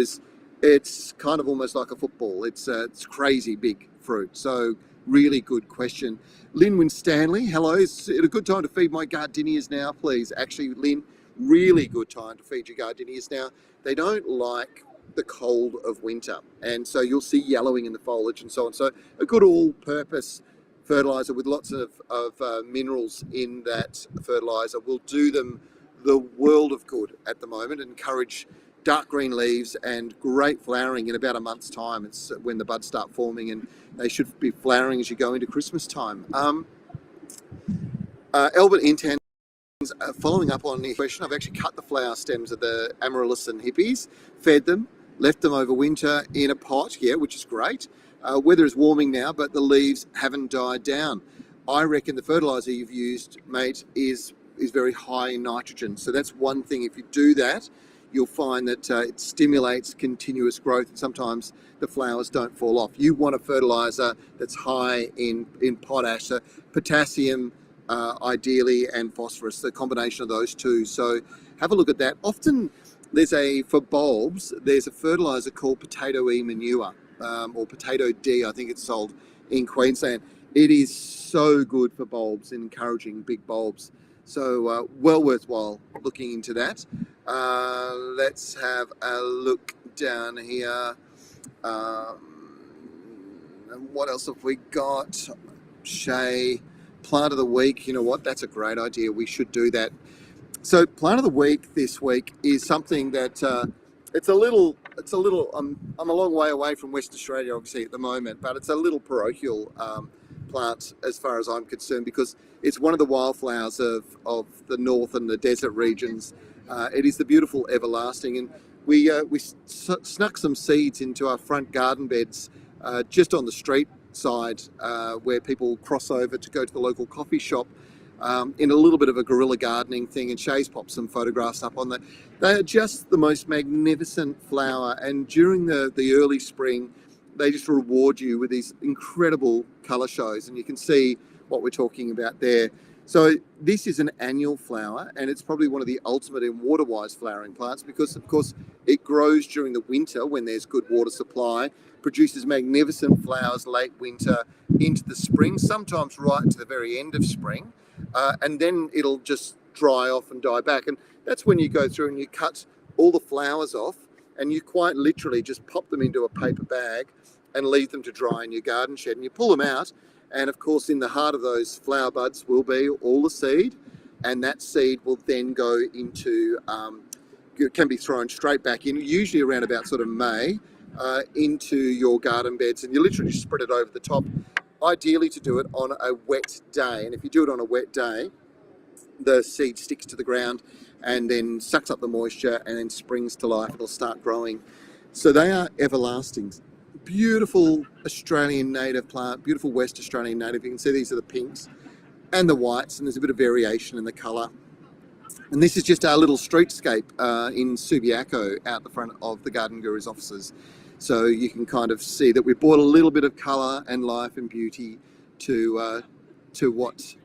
Speaker 1: it's kind of almost like a football. It's crazy big fruit. So really good question. Lynn Winstanley, hello. Is it a good time to feed my gardenias now, please? Actually, Lynn, really good time to feed your gardenias now. They don't like the cold of winter, and so you'll see yellowing in the foliage and so on. So a good all-purpose fertilizer with lots of minerals in that fertilizer will do them the world of good at the moment, and encourage dark green leaves and great flowering in about a month's time. It's when the buds start forming, and they should be flowering as you go into Christmas time. Albert Intan, following up on the question, I've actually cut the flower stems of the amaryllis and hippies, fed them, left them over winter in a pot, which is great. Weather is warming now, but the leaves haven't died down. I reckon the fertilizer you've used, mate, is very high in nitrogen. So that's one thing. If you do that, you'll find that it stimulates continuous growth, and sometimes the flowers don't fall off. You want a fertilizer that's high in potash, so potassium ideally, and phosphorus, the combination of those two. So have a look at that. Often for bulbs, there's a fertilizer called potato E manure, or potato D, I think it's sold in Queensland. It is so good for bulbs and encouraging big bulbs. So well worthwhile looking into that. Let's have a look down here. What else have we got? Shay, plant of the week. You know what? That's a great idea. We should do that. So plant of the week this week is something that it's a little. I'm a long way away from West Australia, obviously, at the moment, but it's a little parochial plant as far as I'm concerned, because it's one of the wildflowers of the north and the desert regions. It is the beautiful everlasting, and we snuck some seeds into our front garden beds just on the street side, where people cross over to go to the local coffee shop, in a little bit of a guerrilla gardening thing, and Shay's popped some photographs up on that. They are just the most magnificent flower, and during the early spring, they just reward you with these incredible colour shows, and you can see what we're talking about there. So this is an annual flower, and it's probably one of the ultimate in water-wise flowering plants, because of course it grows during the winter when there's good water supply, produces magnificent flowers late winter into the spring, sometimes right to the very end of spring, and then it'll just dry off and die back. And that's when you go through and you cut all the flowers off, and you quite literally just pop them into a paper bag and leave them to dry in your garden shed, and you pull them out. And of course, in the heart of those flower buds will be all the seed, and that seed will then go into, can be thrown straight back in, usually around about sort of May, into your garden beds, and you literally spread it over the top, ideally to do it on a wet day. And if you do it on a wet day, the seed sticks to the ground and then sucks up the moisture and then springs to life. It'll start growing. So they are everlasting. Beautiful Australian native plant, beautiful West Australian native. You can see these are the pinks and the whites, and there's a bit of variation in the colour. And this is just our little streetscape in Subiaco out the front of the Garden Guru's offices. So you can kind of see that we brought a little bit of colour and life and beauty to what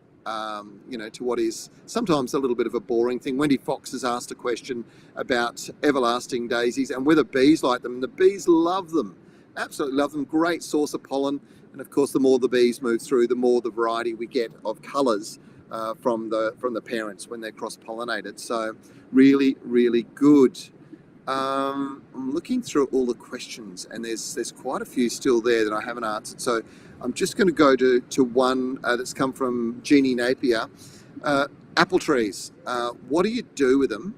Speaker 1: to what is sometimes a little bit of a boring thing. Wendy Fox has asked a question about everlasting daisies and whether bees like them. The bees love them, absolutely love them. Great source of pollen, and of course, the more the bees move through, the more the variety we get of colours from the parents when they're cross-pollinated. So really, really good. I'm looking through all the questions, and there's quite a few still there that I haven't answered. So I'm just going to go to one that's come from Jeannie Napier. Apple trees. What do you do with them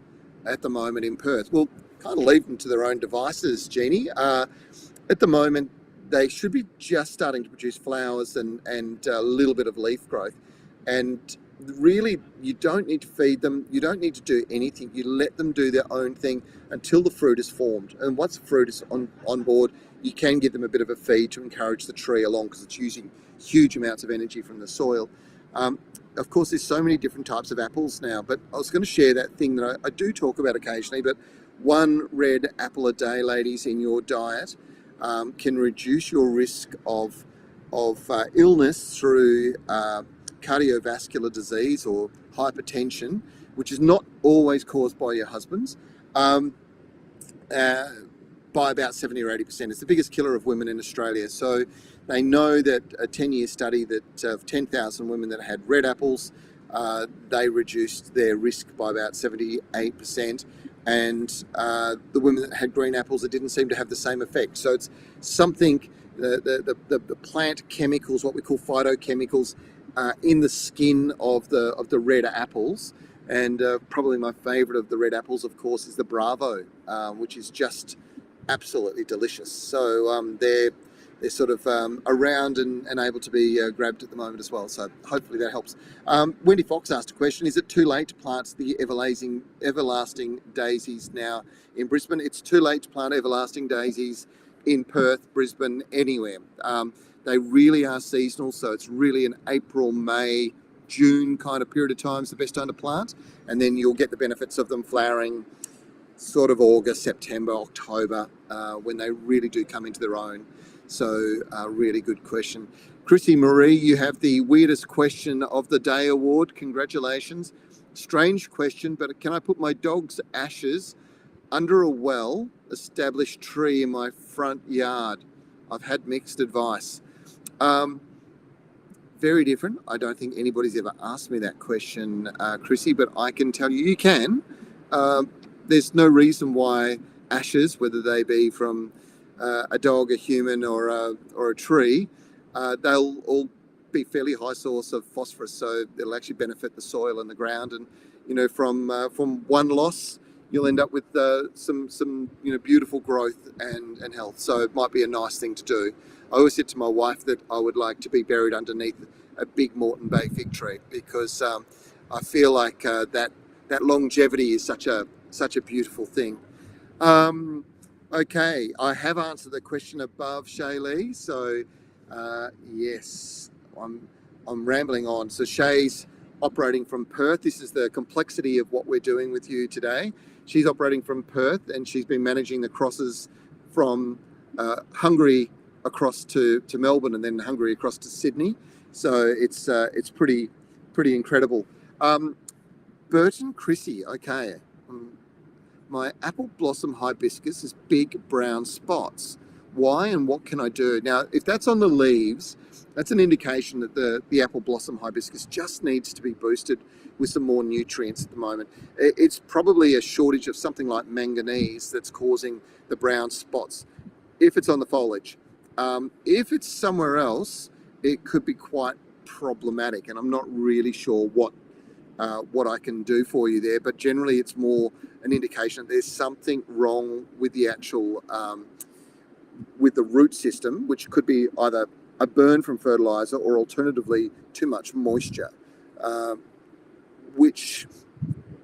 Speaker 1: at the moment in Perth? Well, kind of leave them to their own devices, Jeannie. At the moment, they should be just starting to produce flowers and a little bit of leaf growth. And really, you don't need to feed them. You don't need to do anything. You let them do their own thing until the fruit is formed. And once the fruit is on board, you can give them a bit of a feed to encourage the tree along, because it's using huge amounts of energy from the soil. Of course, there's so many different types of apples now, but I was going to share that thing that I do talk about occasionally, but one red apple a day, ladies, in your diet can reduce your risk of illness through cardiovascular disease or hypertension, which is not always caused by your husbands, by about 70 or 80%. It's the biggest killer of women in Australia. So they know that a 10-year study that of 10,000 women that had red apples, they reduced their risk by about 78%. And the women that had green apples, it didn't seem to have the same effect. So it's something, the plant chemicals, what we call phytochemicals, in the skin of the red apples. And probably my favourite of the red apples, of course, is the Bravo, which is just absolutely delicious. So they're sort of around and able to be grabbed at the moment as well. So hopefully that helps. Wendy Fox asked a question: is it too late to plant the everlasting daisies now in Brisbane? It's too late to plant everlasting daisies in Perth, Brisbane, anywhere. They really are seasonal, so it's really an April, May, June kind of period of time is the best time to plant, and then you'll get the benefits of them flowering sort of August, September, October, when they really do come into their own. So really good question. Chrissy Marie, you have the weirdest question of the day award. Congratulations. Strange question, but can I put my dog's ashes under a well-established tree in my front yard? I've had mixed advice. Very different. I don't think anybody's ever asked me that question, Chrissy, but I can tell you, you can. There's no reason why ashes, whether they be from a dog, a human, or a tree, they'll all be fairly high source of phosphorus, so it'll actually benefit the soil and the ground. And from one loss, you'll end up with some beautiful growth and health. So it might be a nice thing to do. I always said to my wife that I would like to be buried underneath a big Moreton Bay fig tree, because I feel like that longevity is such a beautiful thing. Okay, I have answered the question above, Shaylee. So yes, I'm rambling on. So Shay's operating from Perth. This is the complexity of what we're doing with you today. She's operating from Perth, and she's been managing the crosses from Hungary across to Melbourne, and then Hungary across to Sydney. So it's pretty incredible. Burton Chrissy, okay. My apple blossom hibiscus has big brown spots. Why and what can I do? Now, if that's on the leaves, that's an indication that the apple blossom hibiscus just needs to be boosted with some more nutrients at the moment. It's probably a shortage of something like manganese that's causing the brown spots, if it's on the foliage. If it's somewhere else, it could be quite problematic, and I'm not really sure what I can do for you there, but generally it's more an indication that there's something wrong with the actual with the root system, which could be either a burn from fertilizer or alternatively too much moisture, which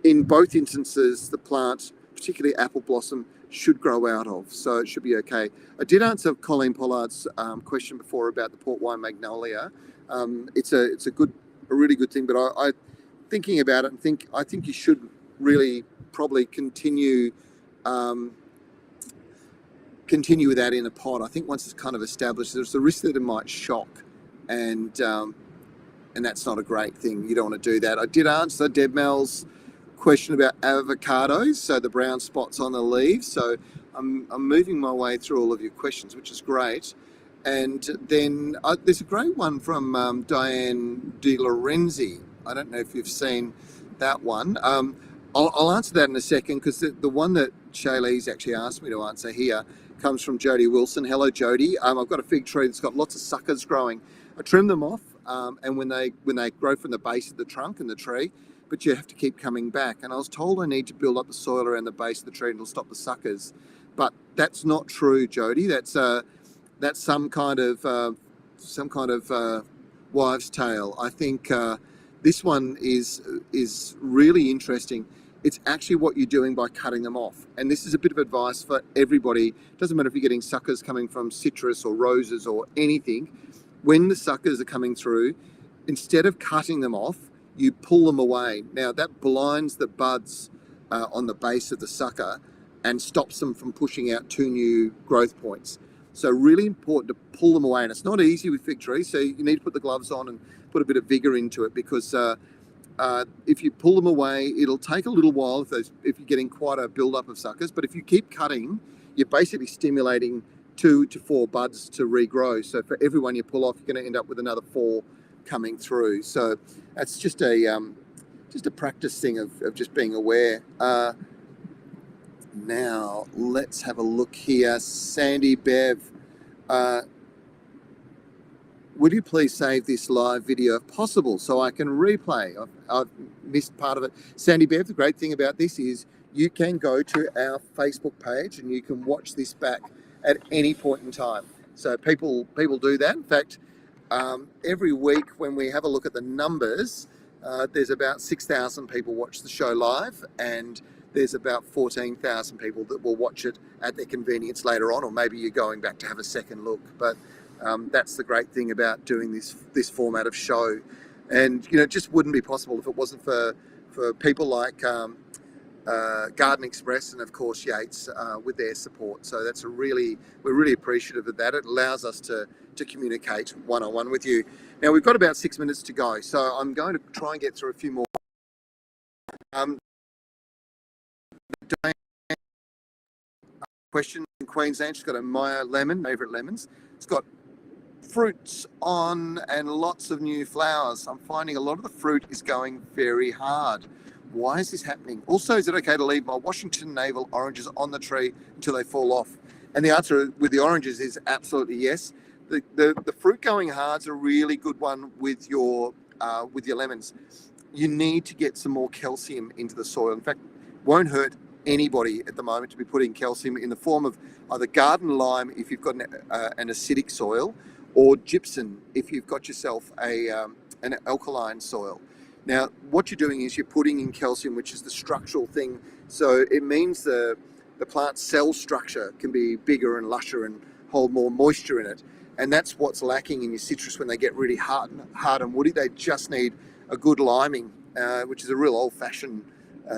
Speaker 1: in both instances the plant, particularly apple blossom, should grow out of, so it should be okay. I did answer Colleen Pollard's question before about the port wine magnolia. It's a really good thing, but I thinking about it, and I think you should really probably continue with that in a pot. I think once it's kind of established, there's a risk that it might shock and and that's not a great thing. You don't want to do that. I did answer Deb Mel's question about avocados, so the brown spots on the leaves. So I'm moving my way through all of your questions, which is great. And then there's a great one from Diane De Lorenzi. I don't know if you've seen that one. I'll answer that in a second, because the one that Shaylee's actually asked me to answer here comes from Jody Wilson. Hello, Jody. I've got a fig tree that's got lots of suckers growing. I trim them off, and when they grow from the base of the trunk and the tree, but you have to keep coming back. And I was told I need to build up the soil around the base of the tree and it'll stop the suckers. But that's not true, Jody. That's some kind of wives' tale. I think this one is really interesting. It's actually what you're doing by cutting them off. And this is a bit of advice for everybody. It doesn't matter if you're getting suckers coming from citrus or roses or anything. When the suckers are coming through, instead of cutting them off, you pull them away. Now that blinds the buds on the base of the sucker and stops them from pushing out 2 new growth points. So really important to pull them away. And it's not easy with fig trees, so you need to put the gloves on and put a bit of vigor into it, because if you pull them away, it'll take a little while if you're getting quite a build-up of suckers. But if you keep cutting, you're basically stimulating 2 to 4 buds to regrow. So for every one you pull off, you're going to end up with another 4 coming through. So that's just a practice thing of just being aware. Now let's have a look here. Sandy Bev, would you please save this live video if possible so I can replay? I've missed part of it. Sandy Bev, the great thing about this is you can go to our Facebook page and you can watch this back at any point in time. So people do that. In fact, every week when we have a look at the numbers, there's about 6,000 people watch the show live, and there's about 14,000 people that will watch it at their convenience later on, or maybe you're going back to have a second look. But that's the great thing about doing this format of show. And it just wouldn't be possible if it wasn't for people like Garden Express and of course Yates with their support. So we're really appreciative of that. It allows us to communicate one-on-one with you. Now we've got about 6 minutes to go, so I'm going to try and get through a few more. Diane, question in Queensland, she's got a Maya lemon, favourite lemons. It's got fruits on and lots of new flowers. I'm finding a lot of the fruit is going very hard. Why is this happening? Also, is it okay to leave my Washington navel oranges on the tree until they fall off? And the answer with the oranges is absolutely yes. The fruit going hard is a really good one with your lemons. You need to get some more calcium into the soil. In fact, it won't hurt anybody at the moment to be putting calcium in the form of either garden lime if you've got an acidic soil, or gypsum if you've got yourself an alkaline soil. Now, what you're doing is you're putting in calcium, which is the structural thing. So it means the plant's cell structure can be bigger and lusher and hold more moisture in it. And that's what's lacking in your citrus when they get really hard and woody. They just need a good liming, which is a real old-fashioned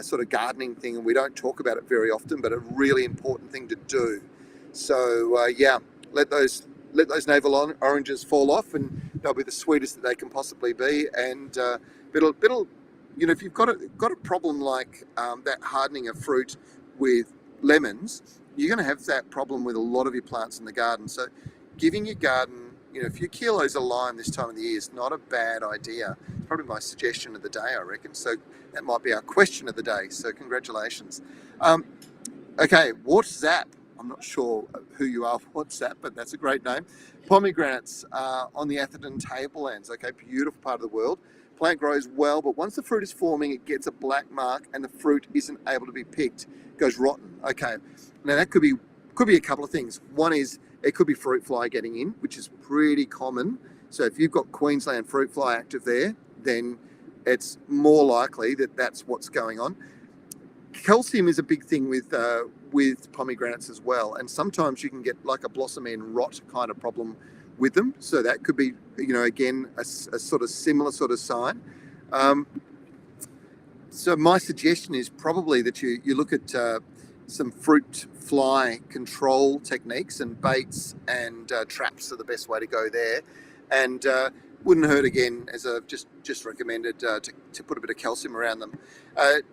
Speaker 1: sort of gardening thing, and we don't talk about it very often, but a really important thing to do. So yeah, let those navel oranges fall off, and they'll be the sweetest that they can possibly be. And it'll if you've got a problem like that hardening of fruit with lemons, you're going to have that problem with a lot of your plants in the garden. So giving your garden a few kilos of lime this time of the year is not a bad idea. It's probably my suggestion of the day, I reckon. So that might be our question of the day. So congratulations. Okay, WhatsApp. I'm not sure who you are, WhatsApp, but that's a great name. Pomegranates on the Atherton tablelands. Okay, beautiful part of the world. Plant grows well, but once the fruit is forming, it gets a black mark and the fruit isn't able to be picked. It goes rotten. Okay, now that could be a couple of things. One is it could be fruit fly getting in, which is pretty common. So if you've got Queensland fruit fly active there, then it's more likely that that's what's going on. Calcium is a big thing with pomegranates as well, and sometimes you can get like a blossom end rot kind of problem with them. So that could be, again, a sort of similar sort of sign. So my suggestion is probably that you look at some fruit fly control techniques, and baits and traps are the best way to go there. And wouldn't hurt again, as I've just recommended, to put a bit of calcium around them.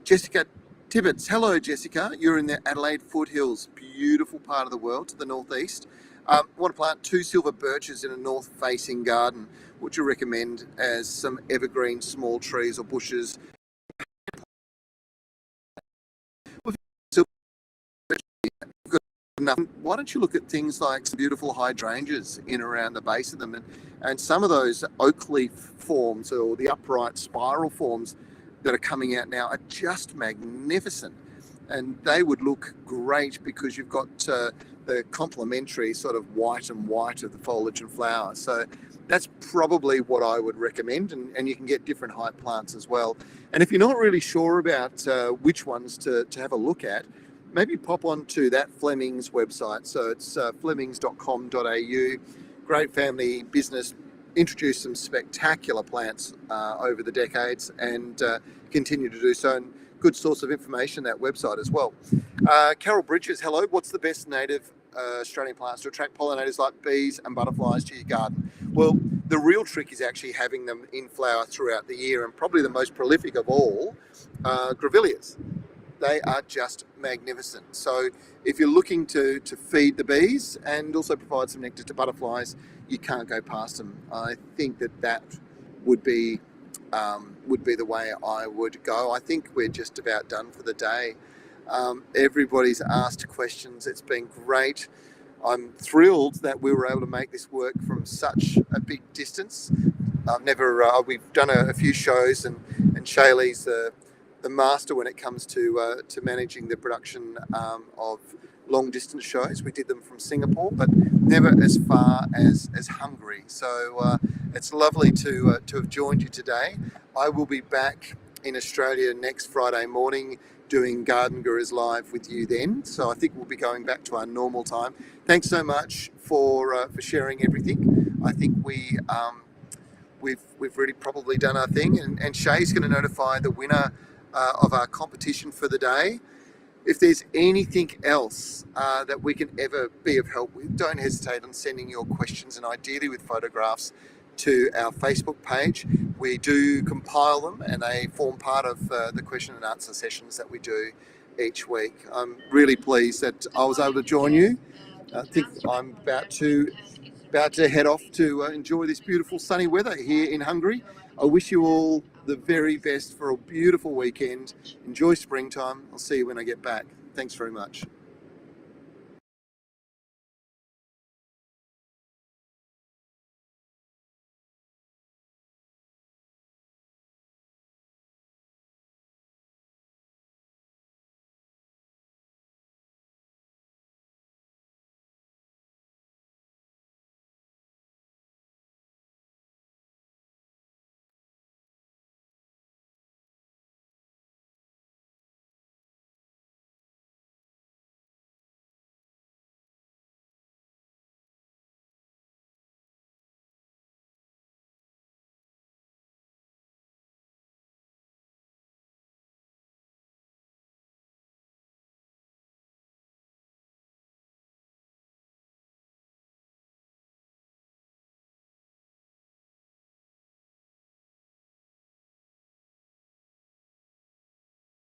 Speaker 1: Jessica Tibbetts, hello Jessica, you're in the Adelaide foothills, beautiful part of the world to the northeast. Want to plant 2 silver birches in a north-facing garden. Would you recommend as some evergreen small trees or bushes? Why don't you look at things like some beautiful hydrangeas in around the base of them, and some of those oak leaf forms or the upright spiral forms that are coming out now are just magnificent, and they would look great because you've got the complementary sort of white and white of the foliage and flowers. So that's probably what I would recommend, and you can get different height plants as well. And if you're not really sure about which ones to have a look at, maybe pop onto that Fleming's website. So it's flemings.com.au. Great family business, introduced some spectacular plants over the decades, and continue to do so. And good source of information, that website as well. Carol Bridges, hello. What's the best native Australian plants to attract pollinators like bees and butterflies to your garden? Well, the real trick is actually having them in flower throughout the year, and probably the most prolific of all, grevilleas. They are just magnificent. So if you're looking to feed the bees and also provide some nectar to butterflies, you can't go past them. I think that would be the way I would go. I think we're just about done for the day. Everybody's asked questions. It's been great. I'm thrilled that we were able to make this work from such a big distance. We've done a few shows, and Shaylee's the master when it comes to managing the production of long distance shows. We did them from Singapore, but never as far as Hungary. So it's lovely to have joined you today. I will be back in Australia next Friday morning doing Garden Gurus Live with you then. So I think we'll be going back to our normal time. Thanks so much for sharing everything. I think we've really probably done our thing, and Shay's going to notify the winner of our competition for the day. If there's anything else that we can ever be of help with, don't hesitate on sending your questions, and ideally with photographs, to our Facebook page. We do compile them, and they form part of the question and answer sessions that we do each week. I'm really pleased that I was able to join you. I think I'm about to head off to enjoy this beautiful sunny weather here in Hungary. I wish you all the very best for a beautiful weekend. Enjoy springtime. I'll see you when I get back. Thanks very much.